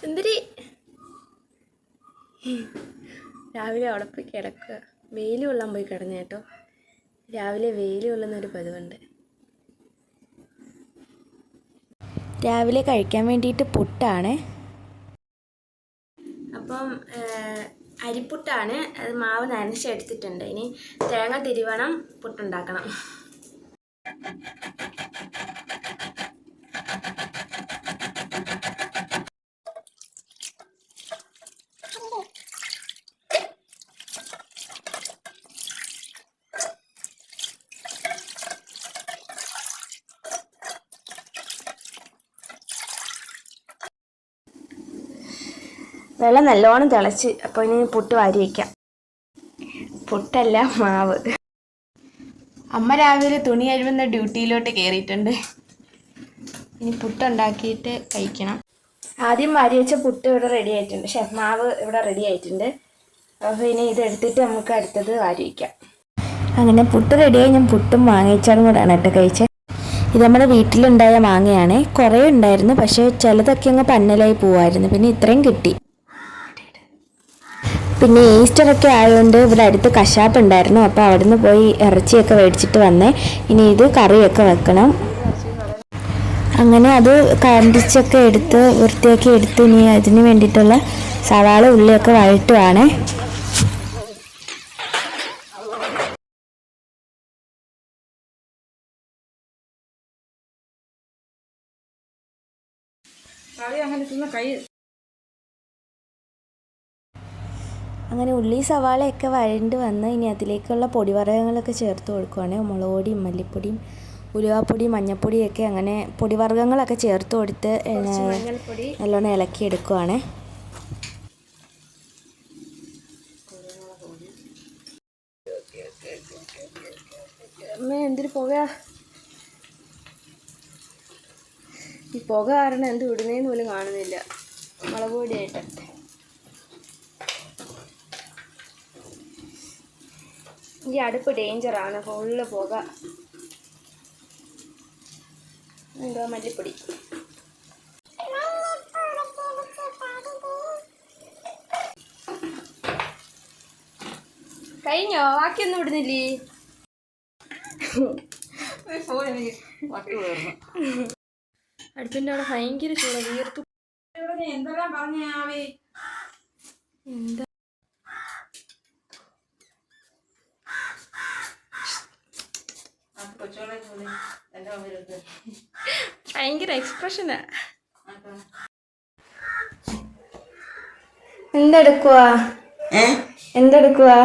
സുന്ദരി രാവിലെ അവിടെ പോയി കിടക്കുക. വെയിൽ കൊള്ളാൻ പോയി കിടന്നു കേട്ടോ. രാവിലെ വെയിൽ കൊള്ളുന്നൊരു പതിവുണ്ട്. രാവിലെ കഴിക്കാൻ വേണ്ടിയിട്ട് പുട്ടാണ്. അപ്പം അരിപ്പുട്ടാണ്. അത് മാവ് നനച്ചെടുത്തിട്ടുണ്ട്. ഇനി തേങ്ങ തിരുവണം, പുട്ടുണ്ടാക്കണം. വെള്ളം നല്ലോണം തിളച്ച്. അപ്പോൾ ഇനി പുട്ട് വാരി വയ്ക്കാം. പുട്ടല്ല, മാവ്. അമ്മ രാവിലെ തുണി കഴുകുന്ന ഡ്യൂട്ടിയിലോട്ട് കയറിയിട്ടുണ്ട്. ഇനി പുട്ടുണ്ടാക്കിയിട്ട് കഴിക്കണം. ആദ്യം വാരി വെച്ച പുട്ട് ഇവിടെ റെഡി ആയിട്ടുണ്ട്. മാവ് ഇവിടെ റെഡി ആയിട്ടുണ്ട്. അപ്പോൾ ഇനി ഇതെടുത്തിട്ട് നമുക്ക് അടുത്തത് വാരി വയ്ക്കാം. അങ്ങനെ പുട്ട് റെഡിയായി. ഞാൻ പുട്ടും മാങ്ങയിച്ചാറും കൂടെയാണ് കേട്ടോ കഴിച്ചത്. ഇത് നമ്മുടെ വീട്ടിലുണ്ടായ മാങ്ങയാണ്. കുറേ ഉണ്ടായിരുന്നു, പക്ഷേ ചിലതൊക്കെ അങ്ങ് പന്നലായി പോവായിരുന്നു. പിന്നെ ഇത്രയും കിട്ടി. പിന്നെ ഈസ്റ്ററൊക്കെ ആയതുകൊണ്ട് ഇവിടെ അടുത്ത് കശാപ്പ് ഉണ്ടായിരുന്നു. അപ്പോൾ അവിടുന്ന് പോയി ഇറച്ചിയൊക്കെ മേടിച്ചിട്ട് വന്നേ. ഇനി ഇത് കറിയൊക്കെ വെക്കണം. അങ്ങനെ അത് കണ്ടിച്ചൊക്കെ എടുത്ത് വൃത്തിയാക്കി എടുത്ത് ഇനി അതിന് വേണ്ടിയിട്ടുള്ള സവാള ഉള്ളിയൊക്കെ വഴറ്റുവാണ്. അങ്ങനെ ഉള്ളി സവാളയൊക്കെ വഴണ്ട് വന്ന് ഇനി അതിലേക്കുള്ള പൊടിവർഗ്ഗങ്ങളൊക്കെ ചേർത്ത് കൊടുക്കുവാണ്. മുളക് പൊടിയും മല്ലിപ്പൊടിയും ഉലുവാപ്പൊടിയും മഞ്ഞൾപ്പൊടിയൊക്കെ അങ്ങനെ പൊടിവർഗ്ഗങ്ങളൊക്കെ ചേർത്ത് കൊടുത്ത് നല്ലോണം ഇളക്കിയെടുക്കുവാണ്. എന്തൊരു പുക! ഈ പുക കാരണം എന്ത് ഇടുന്നതെന്ന് പോലും കാണുന്നില്ല. മുളക് പൊടിയായിട്ട് ഈ അടുപ്പ് ഡേഞ്ചറാണ്. ഫുള്ള് പുക. എന്തോ മല്ലിപ്പൊടി. കഴിഞ്ഞോ? ബാക്കിയൊന്നും ഇടുന്നില്ലേ? അടുപ്പിൻ്റെ അവിടെ ഭയങ്കര ചൂട്. വീർത്തു. എന്തെല്ലാം പറഞ്ഞാവേ? എന്താ ഭയങ്കര എക്സ്പ്രഷനാ. എന്തെടുക്കുവാ? എന്തെടുക്കുവാ?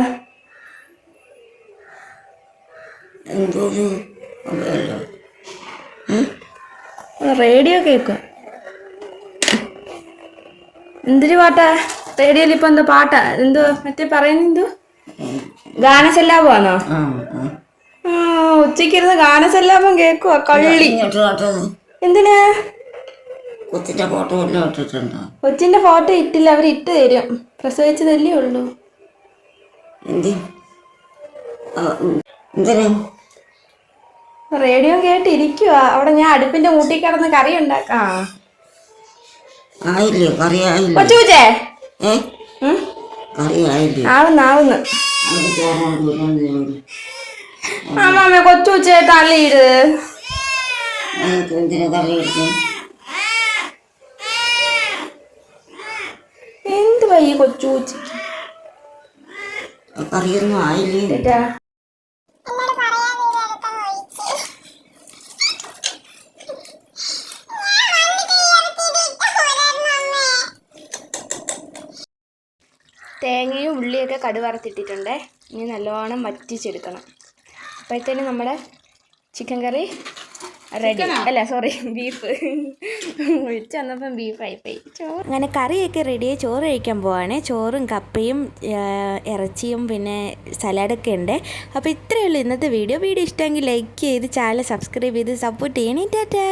റേഡിയോ കേൾക്കുക. എന്തൊരു പാട്ടാ റേഡിയോയിൽ? ഇപ്പൊ എന്തോ പാട്ടാ? എന്തോ മറ്റേ പറയുന്നെന്തോ ഗാനസല്ലാപമാണോ? ഉച്ചക്കിരുന്ന് ഗാനസല്ലാപം കേക്കുവാ. കള്ളി. എന്തിനാ? കൊച്ചിന്റെ ഫോട്ടോ ഇട്ടില്ല. അവർ ഇട്ട് തരും. പ്രസവിച്ചതല്ലേ ഉള്ളൂ. റേഡിയോ കേട്ടിരിക്കുക അവിടെ. ഞാൻ അടുപ്പിന്റെ മൂട്ടി കിടന്ന് കറി ഉണ്ടാക്കാം. കൊച്ചൂച്ചേ ആവുന്നാവുന്ന്. ആമാമ്മ കൊച്ചൂച്ചേ തള്ളിയിട്. എന്ത് വയ്യ കൊച്ചൂച്ചക്ക്? കറിയൊന്നും ആയില്ലേ? തേങ്ങയും ഉള്ളിയൊക്കെ കടുവറുത്തിട്ടിട്ടുണ്ട്. ഇനി നല്ലോണം വറ്റിച്ചെടുക്കണം. അപ്പോഴത്തേനും നമ്മുടെ ചിക്കൻ കറി റെഡി. അല്ല സോറി, ബീഫ് ഒഴിച്ച് വന്നപ്പം ബീഫായിപ്പോയി. ചോറ് അങ്ങനെ കറിയൊക്കെ റെഡിയായി. ചോറ് കഴിക്കാൻ പോവാണ്. ചോറും കപ്പയും ഇറച്ചിയും പിന്നെ സലാഡൊക്കെ ഉണ്ട്. അപ്പോൾ ഇത്രയേ ഉള്ളൂ ഇന്നത്തെ വീഡിയോ. ഇഷ്ടമെങ്കിൽ ലൈക്ക് ചെയ്ത് ചാനൽ സബ്സ്ക്രൈബ് ചെയ്ത് സപ്പോർട്ട് ചെയ്യണേ. ടാറ്റാ.